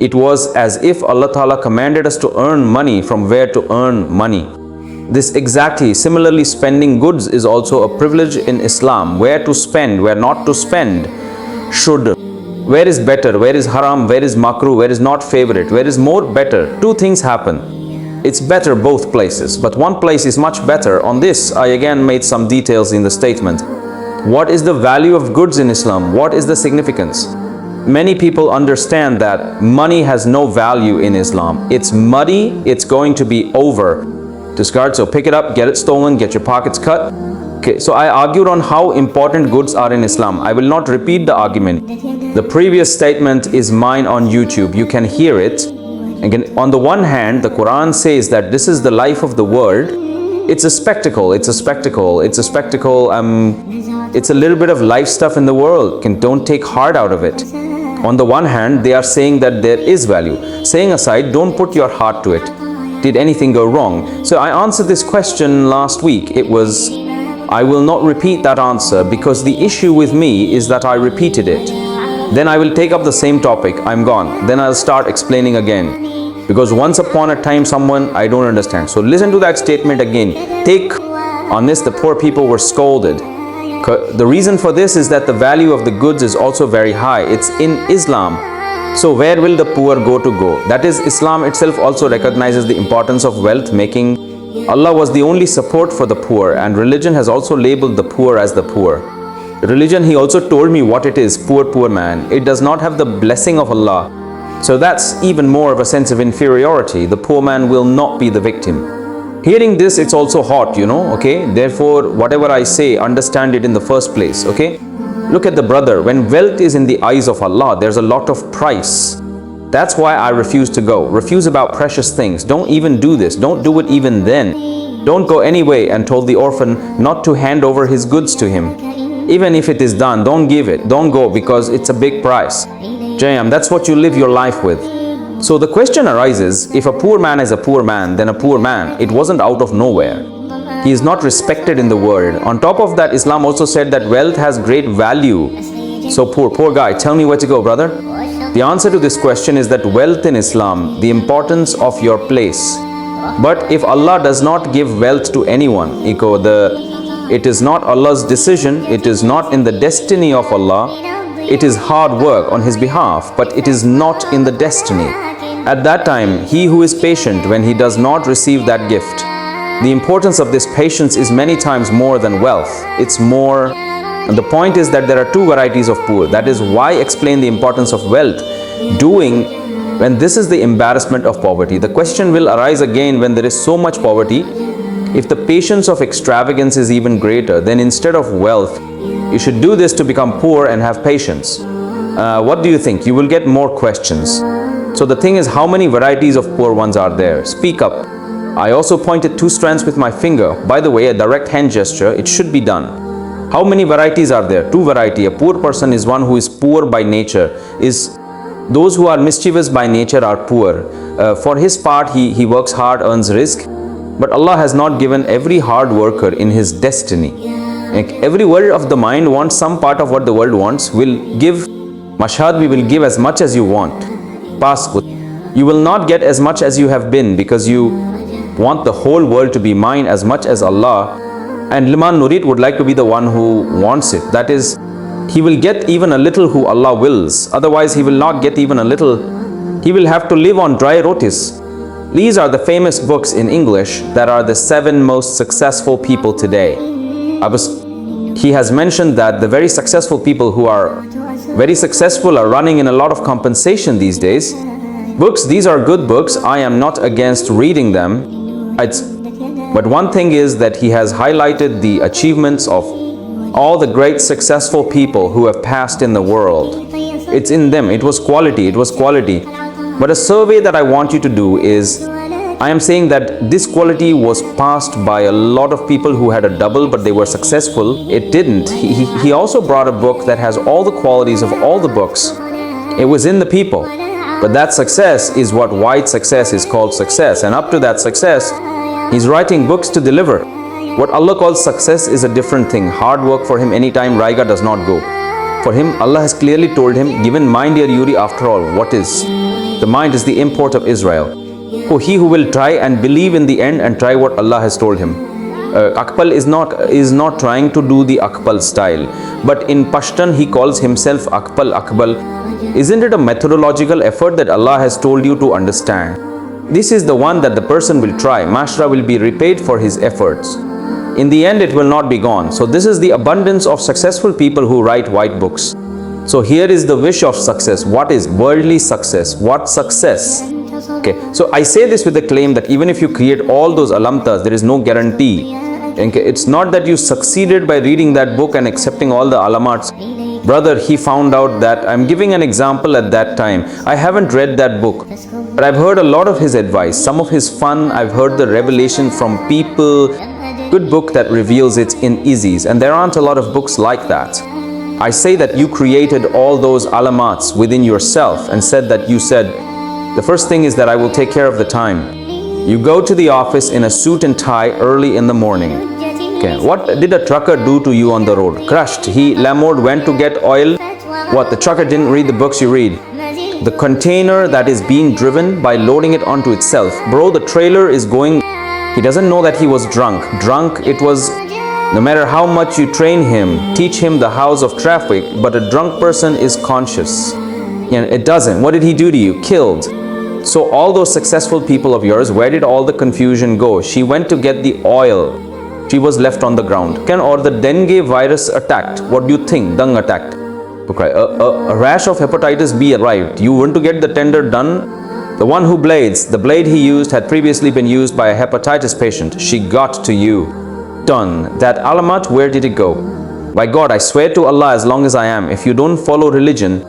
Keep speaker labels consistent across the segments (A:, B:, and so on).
A: It was as if Allah Ta'ala commanded us to earn money from where to earn money. This exactly, similarly, spending goods is also a privilege in Islam. Where to spend, where not to spend, should. Where is better, where is haram, where is makruh, where is not favorite, where is more better. Two things happen. It's better both places, but one place is much better. On this, I again made some details in the statement. What is the value of goods in Islam? What is the significance? Many people understand that money has no value in Islam. It's muddy, it's going to be over. Discard, so pick it up, get it stolen, get your pockets cut. Okay, so I argued on how important goods are in Islam. I will not repeat the argument. The previous statement is mine on YouTube. You can hear it. Again, on the one hand, the Quran says that this is the life of the world. It's a spectacle, it's a spectacle, it's a spectacle. It's a little bit of life stuff in the world. Don't take heart out of it. On the one hand, they are saying that there is value. Saying aside, don't put your heart to it. Did anything go wrong? So I answered this question last week. It was, I will not repeat that answer because the issue with me is that I repeated it. Then I will take up the same topic, I'm gone. Then I'll start explaining again. Because once upon a time someone, I don't understand. So listen to that statement again. Take on this, the poor people were scolded. The reason for this is that the value of the goods is also very high. It's in Islam. So where will the poor go to go? That is, Islam itself also recognizes the importance of wealth making. Allah was the only support for the poor, and religion has also labeled the poor as the poor. Religion, he also told me what it is, poor man. It does not have the blessing of Allah. So that's even more of a sense of inferiority. The poor man will not be the victim. Hearing this, it's also hot, okay? Therefore, whatever I say, understand it in the first place, okay? Look at the brother. When wealth is in the eyes of Allah, there's a lot of price. That's why I refuse to go. Refuse about precious things. Don't even do this. Don't do it even then. Don't go anyway, and told the orphan not to hand over his goods to him. Even if it is done, don't give it. Don't go because it's a big price. Jayam, that's what you live your life with. So the question arises, if a poor man is a poor man, then a poor man, it wasn't out of nowhere. He is not respected in the world. On top of that, Islam also said that wealth has great value. So poor guy, tell me where to go, brother. The answer to this question is that wealth in Islam, the importance of your place. But if Allah does not give wealth to anyone, it is not Allah's decision, it is not in the destiny of Allah. It is hard work on His behalf, but it is not in the destiny. At that time, he who is patient when he does not receive that gift, the importance of this patience is many times more than wealth. It's more. And the point is that there are two varieties of poor. That is why I explain the importance of wealth. Doing when this is the embarrassment of poverty. The question will arise again when there is so much poverty. If the patience of extravagance is even greater, then instead of wealth, you should do this to become poor and have patience. What do you think? You will get more questions. So the thing is, how many varieties of poor ones are there? Speak up. I also pointed two strands with my finger. By the way, a direct hand gesture, it should be done. How many varieties are there? Two variety. A poor person is one who is poor by nature. Those who are mischievous by nature are poor. For his part, he works hard, earns risk. But Allah has not given every hard worker in his destiny. Every world of the mind wants some part of what the world wants. Will give, mashhad, we will give as much as you want. Pass. You will not get as much as you have been because you want the whole world to be mine as much as Allah. And Liman Nurid would like to be the one who wants it. That is, he will get even a little who Allah wills. Otherwise, he will not get even a little. He will have to live on dry rotis. These are the famous books in English that are the 7 most successful people today. He has mentioned that the very successful people who are very successful are running in a lot of compensation these days. Books, these are good books. I am not against reading them. But one thing is that he has highlighted the achievements of all the great successful people who have passed in the world. It's in them. It was quality. It was quality. But a survey that I want you to do is, I am saying that this quality was passed by a lot of people who had a double, but they were successful. It didn't. He also brought a book that has all the qualities of all the books. It was in the people. But that success is what white success is called success. And up to that success, he's writing books to deliver. What Allah calls success is a different thing. Hard work for him anytime Raiga does not go. For him, Allah has clearly told him, given mind dear Yuri, after all, what is? The mind is the import of Israel. Oh, he who will try and believe in the end and try what Allah has told him. Akbal is not trying to do the Akbal style, but in Pashtun he calls himself Akbal. Isn't it a methodological effort that Allah has told you to understand? This is the one that the person will try. Mashra will be repaid for his efforts. In the end, it will not be gone. So this is the abundance of successful people who write white books. So here is the wish of success. What is worldly success? What success? Okay, so I say this with the claim that even if you create all those alamtas, there is no guarantee. Okay, it's not that you succeeded by reading that book and accepting all the alamats. Brother, he found out that, I'm giving an example at that time. I haven't read that book, but I've heard a lot of his advice, some of his fun. I've heard the revelation from people. Good book that reveals its uneasies, and there aren't a lot of books like that. I say that you created all those alamats within yourself and said that you said, the first thing is that I will take care of the time. You go to the office in a suit and tie early in the morning. Okay, what did a trucker do to you on the road? Crushed. He lamored, went to get oil. What? The trucker didn't read the books you read. The container that is being driven by loading it onto itself. Bro, the trailer is going. He doesn't know that he was drunk. Drunk, it was, no matter how much you train him, teach him the hows of traffic, but a drunk person is conscious. And it doesn't. What did he do to you? Killed. So all those successful people of yours, where did all the confusion go? She went to get the oil. She was left on the ground. Or the dengue virus attacked. What do you think? Dung attacked. A rash of hepatitis B arrived. You went to get the tender done. The one who blades, the blade he used had previously been used by a hepatitis patient. She got to you. Done. That alamat, where did it go? By God, I swear to Allah, as long as I am, if you don't follow religion,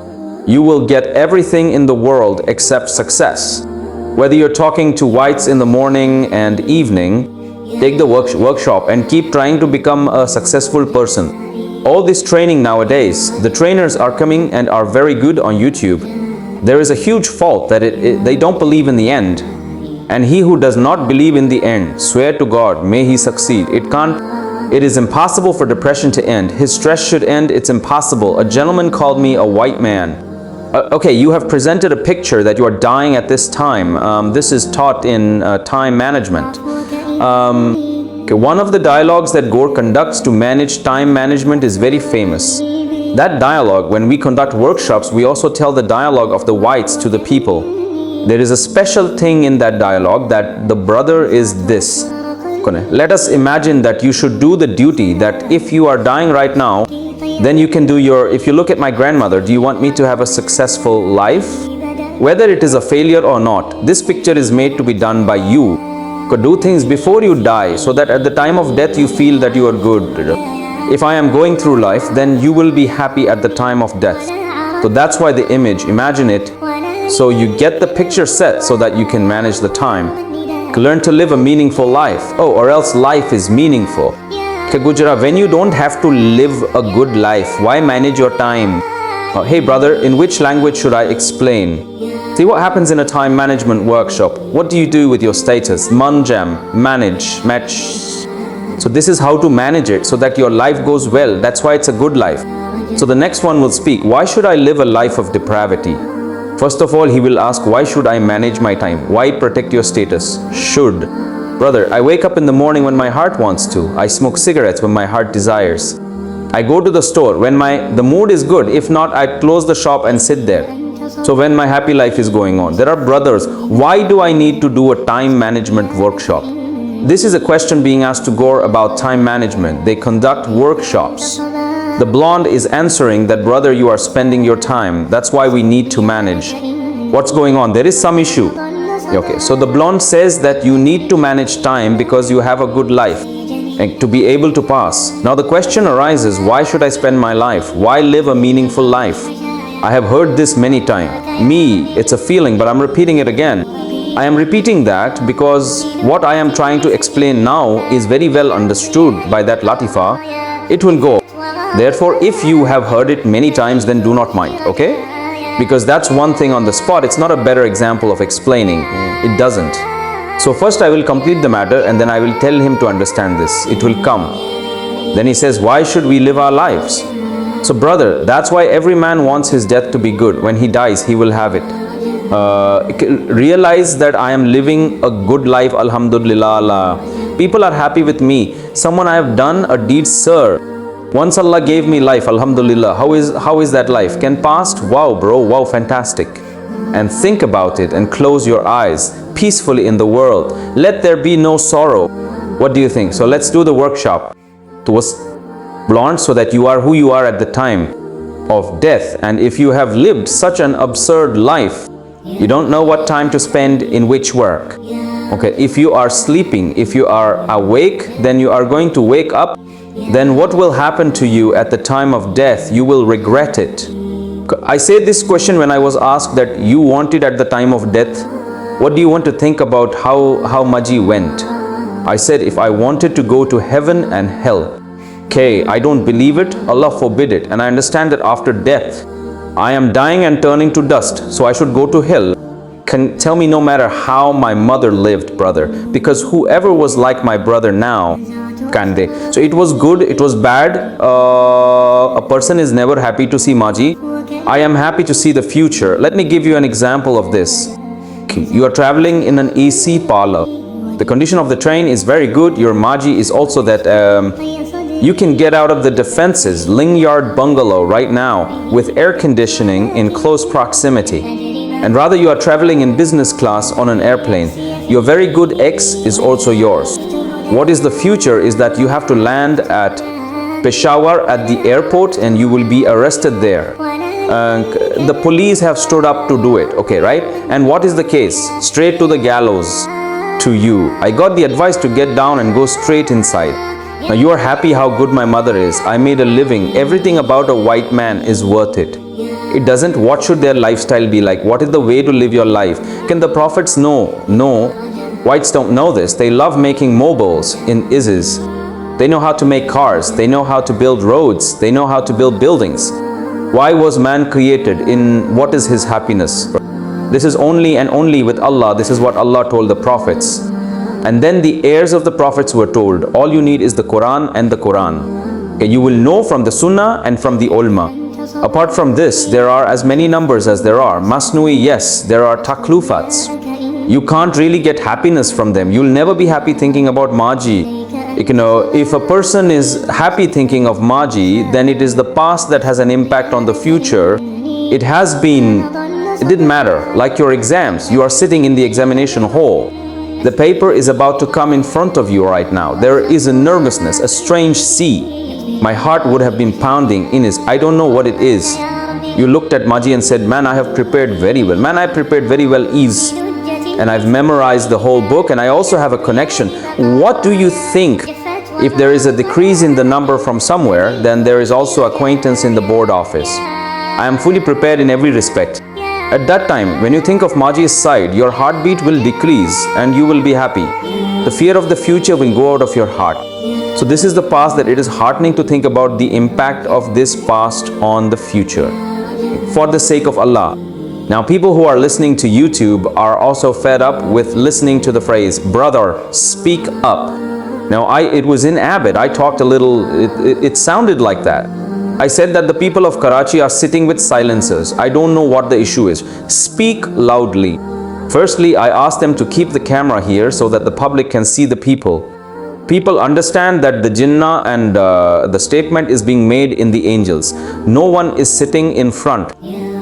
A: you will get everything in the world except success. Whether you're talking to whites in the morning and evening, take the workshop and keep trying to become a successful person. All this training nowadays, the trainers are coming and are very good on YouTube. There is a huge fault that they don't believe in the end. And he who does not believe in the end, swear to God, may he succeed. It is impossible for depression to end. His stress should end. It's impossible. A gentleman called me a white man. Okay, you have presented a picture that you are dying at this time. This is taught in time management. Okay, one of the dialogues that Gore conducts to manage time management is very famous. That dialogue, when we conduct workshops, we also tell the dialogue of the whites to the people. There is a special thing in that dialogue that the brother is this. Let us imagine that you should do the duty that if you are dying right now, then you can do if you look at my grandmother, do you want me to have a successful life? Whether it is a failure or not, this picture is made to be done by you. Do things before you die so that at the time of death you feel that you are good. If I am going through life, then you will be happy at the time of death. So that's why the image, imagine it. So you get the picture set so that you can manage the time. Learn to live a meaningful life. Oh, or else life is meaningful. Gujara, when you don't have to live a good life, why manage your time? Hey brother, in which language should I explain? See what happens in a time management workshop. What do you do with your status? Manjam, manage, match. So this is how to manage it so that your life goes well. That's why it's a good life. So the next one will speak, why should I live a life of depravity? First of all, he will ask, why should I manage my time? Why protect your status? Should. Brother, I wake up in the morning when my heart wants to. I smoke cigarettes when my heart desires. I go to the store when the mood is good. If not, I close the shop and sit there. So when my happy life is going on. There are brothers, why do I need to do a time management workshop? This is a question being asked to Gore about time management. They conduct workshops. The blonde is answering that, brother, you are spending your time. That's why we need to manage. What's going on? There is some issue. Okay, so the blonde says that you need to manage time because you have a good life and to be able to pass. Now the question arises, why should I spend my life? Why live a meaningful life? I have heard this many times. Me, it's a feeling, but I'm repeating it again. I am repeating that because what I am trying to explain now is very well understood by that Latifa. It will go. Therefore, if you have heard it many times, then do not mind, okay? Because that's one thing on the spot. It's not a better example of explaining. It doesn't. So first I will complete the matter and then I will tell him to understand this. It will come. Then he says, why should we live our lives? So brother, that's why every man wants his death to be good. When he dies, he will have it. realize that I am living a good life, alhamdulillah. People are happy with me. Someone I have done a deed, sir. Once Allah gave me life, alhamdulillah. How is that life? Can past? Wow, bro, wow, fantastic. And think about it and close your eyes peacefully in the world. Let there be no sorrow. What do you think? So let's do the workshop towards blonde so that you are who you are at the time of death. And if you have lived such an absurd life, you don't know what time to spend in which work. Okay, if you are sleeping, if you are awake, then you are going to wake up. Then what will happen to you at the time of death? You will regret it. I said this question when I was asked that you wanted at the time of death. What do you want to think about how Maji went? I said, if I wanted to go to heaven and hell, okay, I don't believe it, Allah forbid it, and I understand that after death, I am dying and turning to dust, so I should go to hell. Can tell me no matter how my mother lived, brother, because whoever was like my brother now, can they? So it was good, it was bad. A person is never happy to see Maji. I am happy to see the future. Let me give you an example of this. You are traveling in an AC parlor. The condition of the train is very good. Your Maji is also that you can get out of the defenses, Lingyard bungalow right now with air conditioning in close proximity. And rather you are traveling in business class on an airplane. Your very good ex is also yours. What is the future is that you have to land at Peshawar at the airport and you will be arrested there. The police have stood up to do it, okay, right? And what is the case? Straight to the gallows to you. I got the advice to get down and go straight inside. Now you are happy how good my mother is. I made a living. Everything about a white man is worth it. It doesn't, what should their lifestyle be like? What is the way to live your life? Can the prophets know? No. Whites don't know this. They love making mobiles in Isis. They know how to make cars. They know how to build roads. They know how to build buildings. Why was man created? In what is his happiness? This is only and only with Allah. This is what Allah told the prophets. And then the heirs of the prophets were told, all you need is the Quran and the Quran. Okay, you will know from the Sunnah and from the ulama. Apart from this, there are as many numbers as there are. Masnui, yes, there are taklufats. You can't really get happiness from them. You'll never be happy thinking about Maji. You know, if a person is happy thinking of Maji, then it is the past that has an impact on the future. It has been, it didn't matter. Like your exams, you are sitting in the examination hall. The paper is about to come in front of you right now. There is a nervousness, a strange sea. My heart would have been pounding in it. I don't know what it is. You looked at Maji and said, man, I have prepared very well. Man, I prepared very well ease. And I've memorized the whole book and I also have a connection. What do you think? If there is a decrease in the number from somewhere, then there is also acquaintance in the board office. I am fully prepared in every respect. At that time, when you think of Maji's side, your heartbeat will decrease and you will be happy. The fear of the future will go out of your heart. So this is the past, that it is heartening to think about the impact of this past on the future. For the sake of Allah. Now people who are listening to YouTube are also fed up with listening to the phrase, brother, speak up. Now it was in Abbott, I talked a little, it sounded like that. I said that the people of Karachi are sitting with silencers. I don't know what the issue is. Speak loudly. Firstly, I asked them to keep the camera here so that the public can see the people. People understand that the Jinnah and the statement is being made in the angels. No one is sitting in front.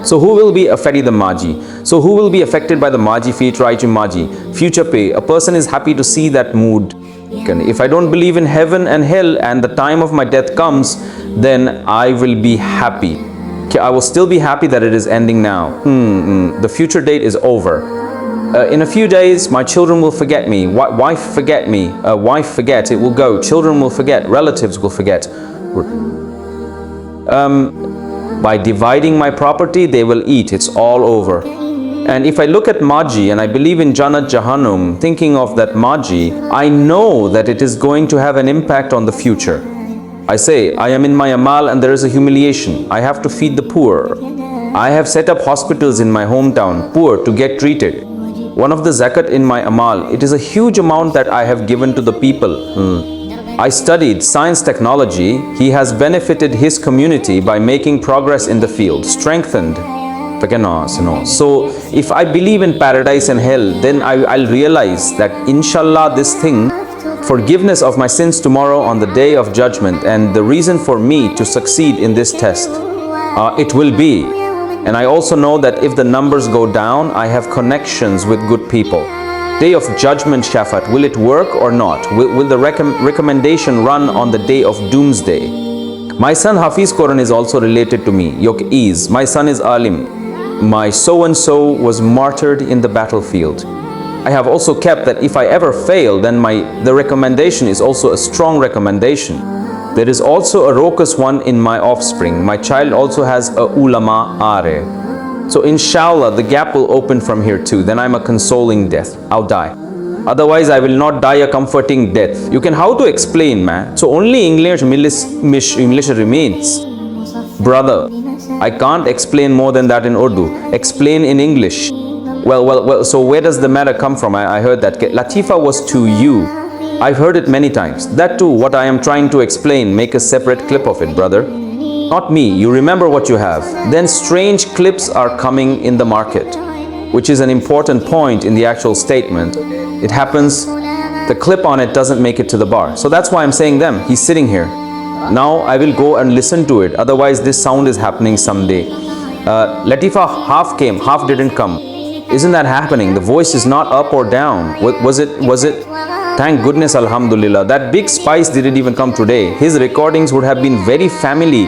A: So who will be affected the Maji? So who will be affected by the Maji feet, Raiju Maji? Future pay. A person is happy to see that mood. If I don't believe in heaven and hell and the time of my death comes, then I will be happy. I will still be happy that it is ending now. The future date is over. In a few days, my children will forget me. Wife forget me. Wife forget. It will go. Children will forget. Relatives will forget. By dividing my property, they will eat. It's all over. And if I look at Maji and I believe in Jannat Jahannam, thinking of that Maji, I know that it is going to have an impact on the future. I say, I am in my amal and there is a humiliation. I have to feed the poor. I have set up hospitals in my hometown, poor, to get treated. One of the zakat in my amal, it is a huge amount that I have given to the people. I studied science technology. He has benefited his community by making progress in the field, strengthened So if I believe in paradise and hell, then I'll realize that inshallah this thing, forgiveness of my sins tomorrow on the day of judgment, and the reason for me to succeed in this test, it will be. And I also know that if the numbers go down, I have connections with good people. Day of judgment, Shafat, will it work or not? Will the recommendation run on the day of doomsday? My son Hafiz Quran is also related to me. Yok is. My son is Alim. My so-and-so was martyred in the battlefield. I have also kept that if I ever fail, then the recommendation is also a strong recommendation. There is also a raucous one in my offspring. My child also has a ulama are. So inshallah, the gap will open from here too. Then I'm a consoling death. I'll die. Otherwise, I will not die a comforting death. You can, how to explain, man? So only English remains. Brother, I can't explain more than that in Urdu. Explain in English. Well, so where does the matter come from? I heard that Latifa was to you. I've heard it many times. That too, what I am trying to explain, make a separate clip of it, brother. Not me, you remember what you have. Then strange clips are coming in the market, which is an important point in the actual statement. It happens, the clip on it doesn't make it to the bar. So that's why I'm saying them. He's sitting here. Now I will go and listen to it. Otherwise, this sound is happening someday. Latifa half came, half didn't come. Isn't that happening? The voice is not up or down. Was it? Thank goodness, alhamdulillah. That big spice didn't even come today. His recordings would have been very family.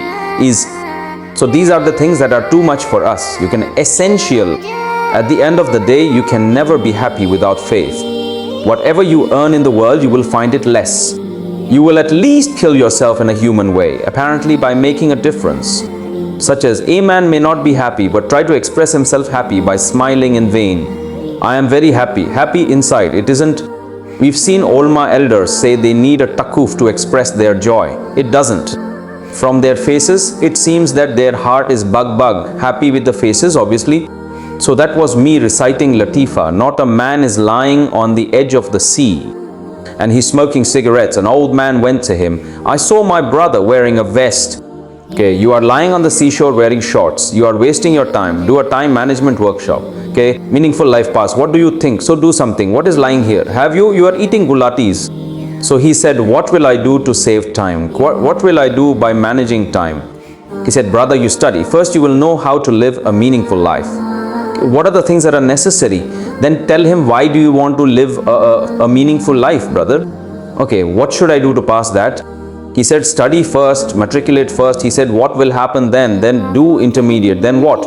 A: So these are the things that are too much for us. You can essential. At the end of the day, you can never be happy without faith. Whatever you earn in the world, you will find it less. You will at least kill yourself in a human way, apparently by making a difference. Such as, a man may not be happy, but try to express himself happy by smiling in vain. I am very happy. Happy inside. It isn't. We've seen ulama elders say they need a takuf to express their joy. It doesn't. From their faces, it seems that their heart is bug, happy with the faces, obviously. So that was me reciting Latifa. Not a man is lying on the edge of the sea and he's smoking cigarettes. An old man went to him. I saw my brother wearing a vest. Okay, you are lying on the seashore wearing shorts. You are wasting your time. Do a time management workshop. Okay, meaningful life path. What do you think? So do something. What is lying here? You are eating gulatis. So he said, what will I do to save time? What will I do by managing time? He said, brother, you study. First, you will know how to live a meaningful life. What are the things that are necessary? Then tell him, why do you want to live a meaningful life, brother? Okay, what should I do to pass that? He said, study first, matriculate first. He said, what will happen then? Then do intermediate, then what?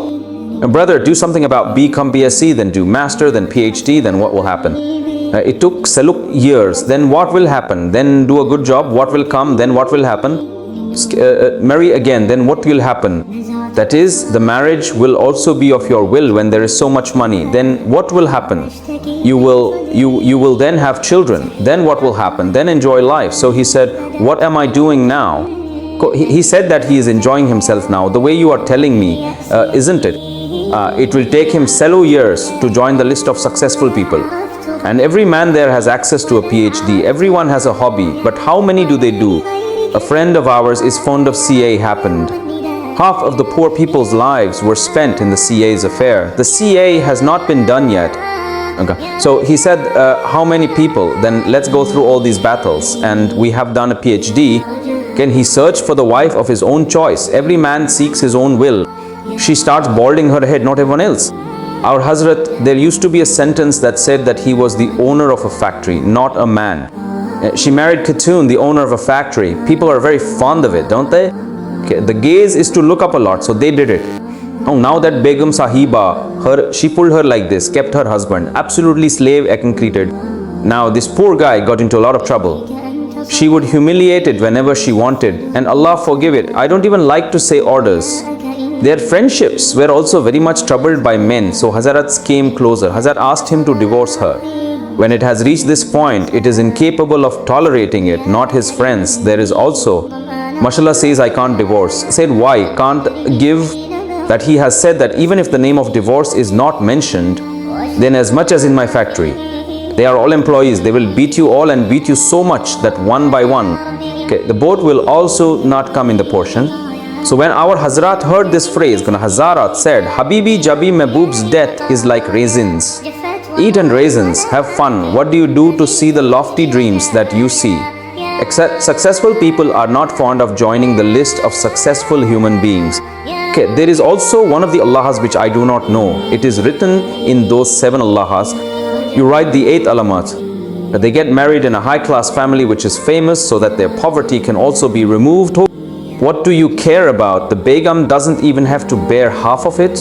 A: Brother, do something about become BSc, then do master, then PhD, then what will happen? It took Saluk years. Then what will happen? Then do a good job. What will come? Then what will happen? Marry again. Then what will happen? That is, the marriage will also be of your will when there is so much money. Then what will happen? You will then have children. Then what will happen? Then enjoy life. So he said, what am I doing now? He said that he is enjoying himself now. The way you are telling me, isn't it? It will take him several years to join the list of successful people. And every man there has access to a PhD. Everyone has a hobby. But how many do they do? A friend of ours is fond of CA happened. Half of the poor people's lives were spent in the CA's affair. The CA has not been done yet. Okay. So he said, how many people? Then let's go through all these battles. And we have done a PhD. Can he search for the wife of his own choice? Every man seeks his own will. She starts balding her head, not everyone else. Our Hazrat, there used to be a sentence that said that he was the owner of a factory, not a man. She married Khatun, the owner of a factory. People are very fond of it, don't they? Okay. The gaze is to look up a lot, so they did it. Oh, now that Begum Sahiba, she pulled her like this, kept her husband, absolutely slave concreted. Now this poor guy got into a lot of trouble. She would humiliate it whenever she wanted, and Allah forgive it. I don't even like to say orders. Their friendships were also very much troubled by men, so Hazrats came closer. Hazrat asked him to divorce her. When it has reached this point, it is incapable of tolerating it, not his friends. There is also, mashallah says, I can't divorce. Said, why? Can't give that he has said that even if the name of divorce is not mentioned, then as much as in my factory, they are all employees. They will beat you all and beat you so much that one by one, okay, the boat will also not come in the portion. So when our Hazrat heard this phrase, Hazarat said, Habibi Jabi Mehboob's death is like raisins. Eat and raisins, have fun. What do you do to see the lofty dreams that you see? Except successful people are not fond of joining the list of successful human beings. Okay, there is also one of the Allahs which I do not know. It is written in those 7 Allahs. You write the 8th alamat, that they get married in a high-class family which is famous so that their poverty can also be removed. What do you care about? The Begum doesn't even have to bear half of it.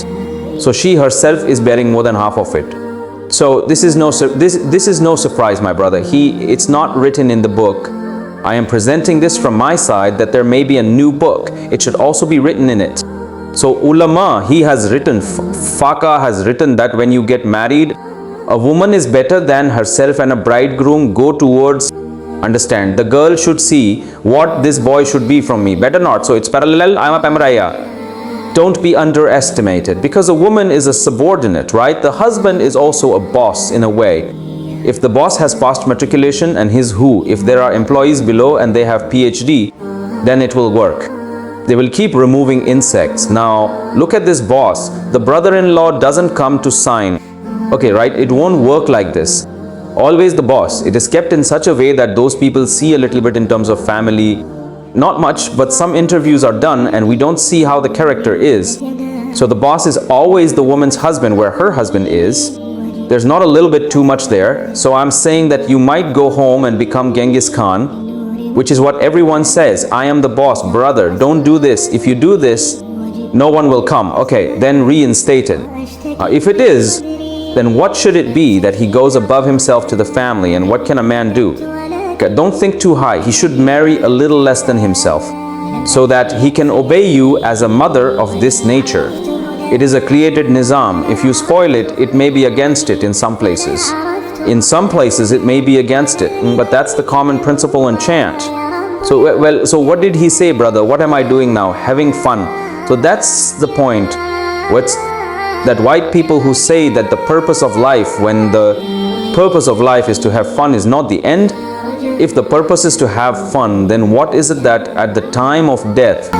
A: So she herself is bearing more than half of it. So this is no surprise, my brother. It's not written in the book. I am presenting this from my side that there may be a new book. It should also be written in it. So ulama, he has written, Faqa has written that when you get married, a woman is better than herself and a bridegroom go towards, understand, the girl should see what this boy should be from me. Better not. So it's parallel, I'm a Pamraya. Don't be underestimated, because a woman is a subordinate, right? The husband is also a boss in a way. If the boss has passed matriculation and his who, if there are employees below and they have PhD, then it will work. They will keep removing insects. Now, look at this boss. The brother-in-law doesn't come to sign. Okay, right? It won't work like this. Always the boss. It is kept in such a way that those people see a little bit in terms of family. Not much, but some interviews are done and we don't see how the character is. So the boss is always the woman's husband where her husband is. There's not a little bit too much there. So I'm saying that you might go home and become Genghis Khan, which is what everyone says. I am the boss, brother, don't do this. If you do this, no one will come. Okay, then reinstated. If it is, then what should it be that he goes above himself to the family, and what can a man do? Okay, don't think too high. He should marry a little less than himself so that he can obey you as a mother of this nature. It is a created nizam. If you spoil it, it may be against it in some places. In some places, it may be against it, but that's the common principle and chant. So what did he say, brother? What am I doing now? Having fun. So that's the point. That white people who say that the purpose of life, when the purpose of life is to have fun, is not the end. If the purpose is to have fun, then what is it that at the time of death